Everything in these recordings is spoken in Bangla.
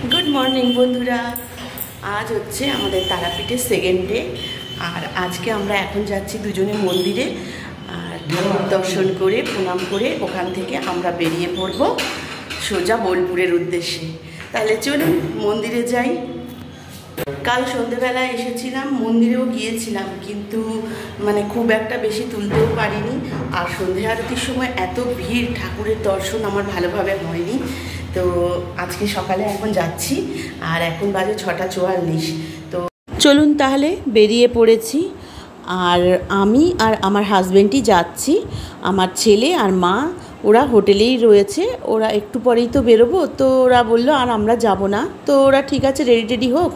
गुड मर्निंग बंधुरा आज होच्छे आमादेर तारापीठे सेकेंड डे और आज के आमरा एखन जाচ্ছি दुजोने मंदिरे और ठाकुर दर्शन करे प्रणाम करे ओखान थेके आमरा बेरिये पड़ब सोजा बोलपुरेर उद्देश्ये। ताहले चलुन मंदिरे जाई। कल सन्ध्येबेला एसेछिलाम मंदिरेও गिয়েছিলাম কিন্তু মানে খুব একটা বেশি তুলতেও পারিনি আর সন্ধ্যা আরতির সময় এত ভিড় ঠাকুরের দর্শন আমার ভালোভাবে হয়নি। তো আজকে সকালে এখন যাচ্ছি আর এখন বাজে 6:44। তো চলুন তাহলে বেরিয়ে পড়েছি আর আমি আর আমার হাজবেন্ডই যাচ্ছি। আমার ছেলে আর মা ওরা হোটেলেই রয়েছে, ওরা একটু পরেই তো বেরোবো। তো ওরা বললো আর আমরা যাব না, তো ওরা ঠিক আছে রেডি টেডি হোক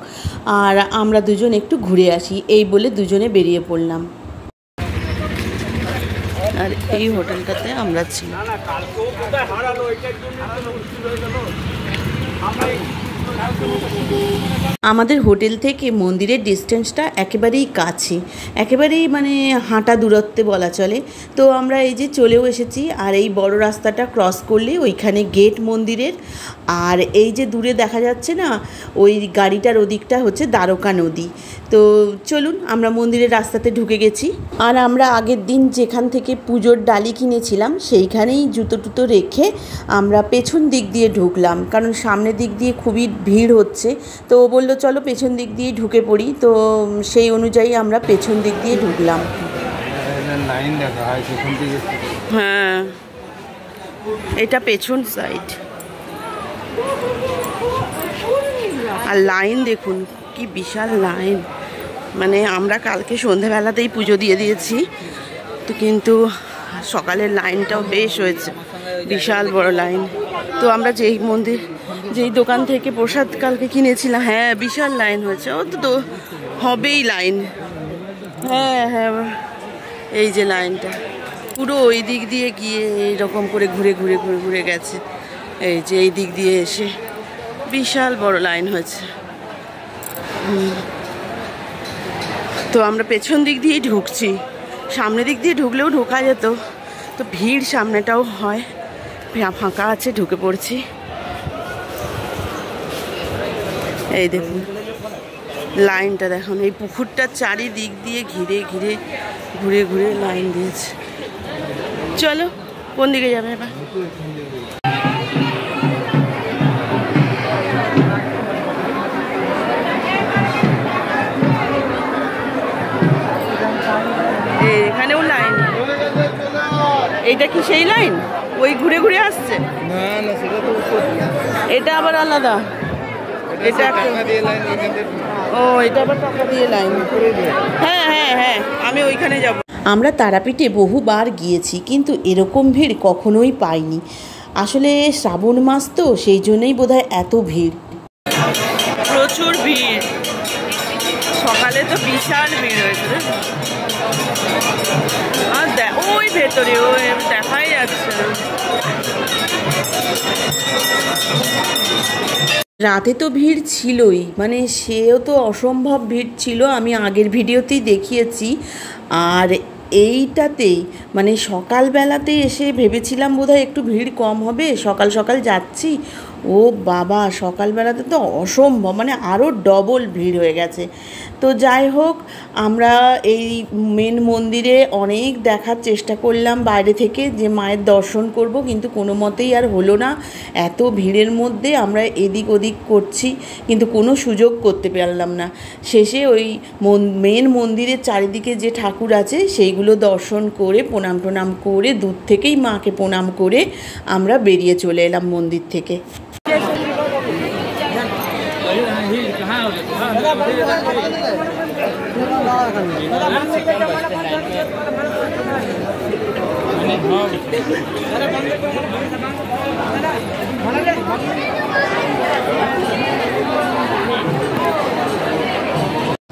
আর আমরা দুজন একটু ঘুরে আসি এই বলে দুজনে বেরিয়ে পড়লাম। আর এই হোটেলটাতে আমরা ছিলাম। আমাদের হোটেল থেকে মন্দিরের ডিস্টেন্সটা একেবারেই কাছে, একেবারেই মানে হাঁটা দূরত্বে বলা চলে। তো আমরা এই যে চলেও এসেছি আর এই বড় রাস্তাটা ক্রস করলে ওইখানে গেট মন্দিরের। আর এই যে দূরে দেখা যাচ্ছে না ওই গাড়িটার ওদিকটা হচ্ছে দ্বারকা নদী। তো চলুন আমরা মন্দিরের রাস্তাতে ঢুকে গেছি। আর আমরা আগের দিন যেখান থেকে পুজোর ডালি কিনেছিলাম সেইখানেই জুতো টুতো রেখে আমরা পেছন দিক দিয়ে ঢুকলাম, কারণ সামনের দিক দিয়ে খুবই ভিড় হচ্ছে। তো ও বললো চলো পেছন দিক দিয়ে ঢুকে পড়ি, তো সেই অনুযায়ী আমরা পেছন দিক দিয়ে ঢুকলাম। হ্যাঁ এটা পেছন সাইড আর লাইন দেখুন কি বিশাল লাইন। মানে আমরা কালকে সন্ধ্যাবেলাতেই পুজো দিয়ে দিয়েছি তো, কিন্তু সকালের লাইনটাও বেশ হয়েছে, বিশাল বড় লাইন। তো আমরা যেই দোকান থেকে প্রসাদ কালকে কিনেছিলাম, হ্যাঁ বিশাল লাইন হয়েছে। ও তো হবেই লাইন। হ্যাঁ হ্যাঁ এই যে লাইনটা পুরো ওই দিক দিয়ে গিয়ে এইরকম করে ঘুরে ঘুরে ঘুরে ঘুরে গেছে। এই যে এই দিক দিয়ে এসে বিশাল বড় লাইন হয়েছে। তো আমরা পেছন দিক দিয়েই ঢুকছি, সামনের দিক দিয়ে ঢুকলেও ঢোকা যেত। তো ভিড় সামনেটাও হয়, ফাঁকা আছে ঢুকে পড়ছি। এই দেখুন লাইনটা দেখুন, এই পুকুরটার চারিদিক দিয়ে ঘিরে ঘিরে ঘুরে ঘুরে লাইন দিয়েছে। চলো কোন দিকে যাবে এবার? এখানেও লাইন। এইটা কি সেই লাইন ওই ঘুরে ঘুরে আসছে? না না সেটা তো এটা আবার আলাদা। এটা ও এটা আবার টাকা দিয়ে লাইন। হ্যাঁ হ্যাঁ হ্যাঁ আমি ওইখানে যাব। আমরা তারাপীঠে বহুবার গিয়েছি কিন্তু এরকম ভিড় কখনোই পাইনি। আসলে শ্রাবণ মাস তো সেই জন্যই বোধহয় এত ভিড়, প্রচুর ভিড়। সকালে তো বিশাল ভিড় হয়েছে। আর ওই ভেতরে ওই দেখাই যাচ্ছে। রাতে তো ভিড় ছিলই, মানে সেও তো অসম্ভব ভিড় ছিল, আমি আগের ভিডিওতেই দেখিয়েছি। আর এইটাতেই মানে সকালবেলাতে এসে ভেবেছিলাম বোধহয় একটু ভিড় কম হবে, সকাল সকাল যাচ্ছি। ও বাবা সকালবেলাতে তো অসম্ভব, মানে আরও ডবল ভিড় হয়ে গেছে। তো যাই হোক আমরা এই মেন মন্দিরে অনেক দেখার চেষ্টা করলাম বাইরে থেকে যে মায়ের দর্শন করব, কিন্তু কোনো মতেই আর হলো না। এত ভিড়ের মধ্যে আমরা এদিক ওদিক করছি কিন্তু কোনো সুযোগ করতে পারলাম না। শেষে ওই মেন মন্দিরের চারিদিকে যে ঠাকুর আছে সেইগুলো দর্শন করে প্রণাম টনাম করে দূর থেকেই মাকে প্রণাম করে আমরা বেরিয়ে চলে এলাম মন্দির থেকে।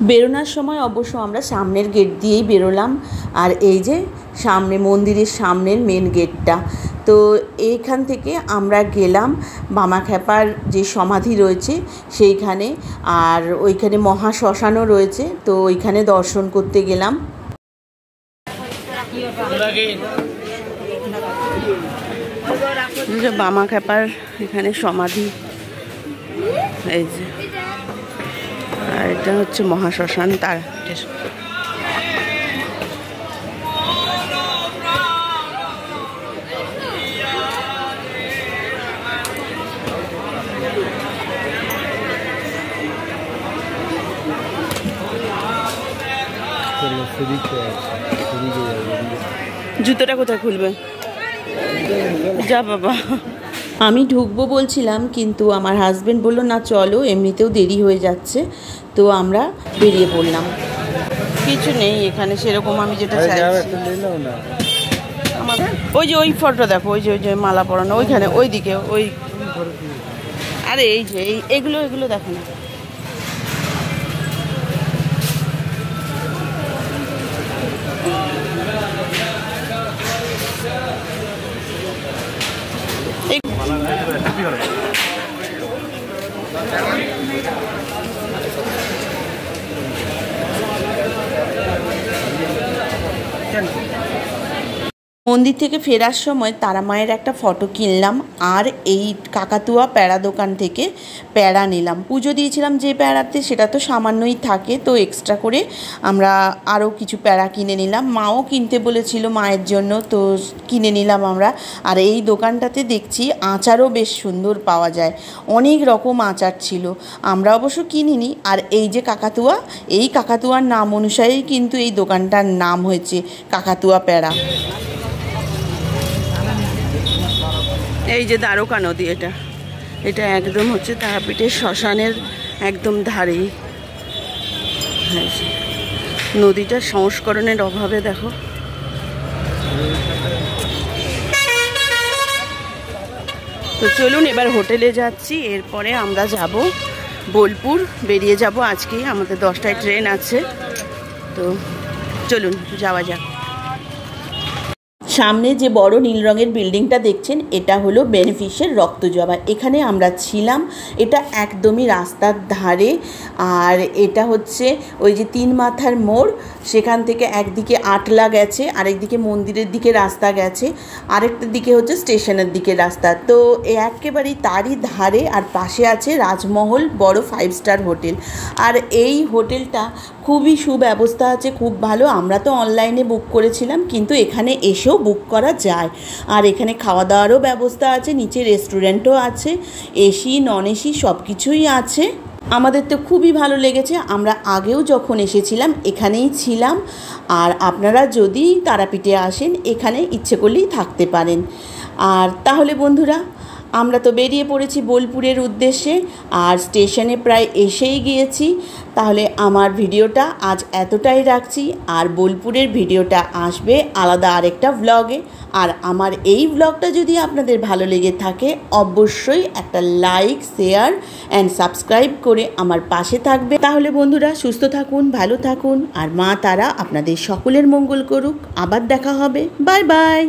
বেরোনোর সময় অবশ্য আমরা সামনের গেট দিয়েই বেরোলাম। আর এই যে সামনে মন্দিরের সামনের মেন গেটটা, তো এইখান থেকে আমরা গেলাম বামাখ্যাপার যে সমাধি রয়েছে সেইখানে, আর ওইখানে মহা শ্মশানও রয়েছে, তো ওইখানে দর্শন করতে গেলাম। বামাখ্যাপার এখানে সমাধি এই যে, আর এটা হচ্ছে মহাশ্মশান তারাপীঠের। জুতোটা কোথায় খুলবে? যা বাবা। আমি ঢুকবো বলছিলাম, কিন্তু আমার হাজবেন্ড বললো না চলো, এমনিতেও দেরি হয়ে যাচ্ছে। তো আমরা বেরিয়ে পড়লাম। কিছু নেই এখানে সেরকম আমি যেটা চাইছি। আমার ওই যে ওই ফটো দেখো, ওই যে মালা পরানো ওইখানে, ওই দিকে ওই। আরে এই যে এইগুলো দেখো না। মন্দির থেকে ফেরার সময় তারা মায়ের একটা ফটো কিনলাম, আর এই কাকাতুয়া প্যাড়া দোকান থেকে প্যাড়া নিলাম। পুজো দিয়েছিলাম যে প্যাড়াতে, সেটা তো সামান্যই থাকে, তো এক্সট্রা করে আমরা আরও কিছু প্যাড়া কিনে নিলাম। মাও কিনতে বলেছিল মায়ের জন্য, তো কিনে নিলাম আমরা। আর এই দোকানটাতে দেখছি আচারও বেশ সুন্দর পাওয়া যায়, অনেক রকম আচার ছিল। আমরা অবশ্য কিনিনি। আর এই যে কাকাতুয়া, এই কাকাতুয়ার নাম অনুসারেই কিন্তু এই দোকানটার নাম হয়েছে কাকাতুয়া প্যাড়া। এই যে দ্বারকা নদী, এটা একদম হচ্ছে তারাপীঠের শ্মশানের একদম ধারেই। নদীটার সংস্করণের অভাবে দেখো। তো চলুন এবার হোটেলে যাচ্ছি, এরপরে আমরা যাব বোলপুর, বেরিয়ে যাব আজকেই, আমাদের 10টায় ট্রেন আছে। তো চলুন যাওয়া যাক। সামনে যে বড় নীল রঙের বিল্ডিংটা দেখছেন, এটা হলো বেনিফিসের রক্তজবা। এখানে আমরা ছিলাম। এটা একদমই রাস্তার ধারে। আর এটা হচ্ছে ওই যে 3 মাথার মোড়, সেখান থেকে একদিকে আটলা গেছে, আরেকদিকে মন্দিরের দিকে রাস্তা গেছে, আরেকটার দিকে হচ্ছে স্টেশনের দিকে রাস্তা। তো একেবারেই তারই ধারে, আর পাশে আছে রাজমহল, বড় 5 স্টার হোটেল। আর এই হোটেলটা খুবই সুব্যবস্থা আছে, খুব ভালো। আমরা তো অনলাইনে বুক করেছিলাম, কিন্তু এখানে এসেও বুক করা যায়। আর এখানে খাওয়া দাওয়ারও ব্যবস্থা আছে, নিচে রেস্টুরেন্টও আছে, এসি নন এসি সব কিছুই আছে। আমাদের তো খুবই ভালো লেগেছে। আমরা আগেও যখন এসেছিলাম এখানেই ছিলাম। আর আপনারা যদি তারাপীঠে আসেন, এখানে ইচ্ছে করলেই থাকতে পারেন। আর তাহলে বন্ধুরা, আমরা তো বেরিয়ে পড়েছি বোলপুরের উদ্দেশ্যে, আর স্টেশনে প্রায় এসেই গিয়েছি। তাহলে আমার ভিডিওটা আজ এতটাই রাখছি। আর বোলপুরের ভিডিওটা আসবে আলাদা আরেকটা ভ্লগে। আর আমার এই ভ্লগটা যদি আপনাদের ভালো লেগে থাকে, অবশ্যই একটা লাইক, শেয়ার অ্যান্ড সাবস্ক্রাইব করে আমার পাশে থাকবে। তাহলে বন্ধুরা, সুস্থ থাকুন, ভালো থাকুন, আর মা তারা আপনাদের সকলের মঙ্গল করুক। আবার দেখা হবে। Bye bye.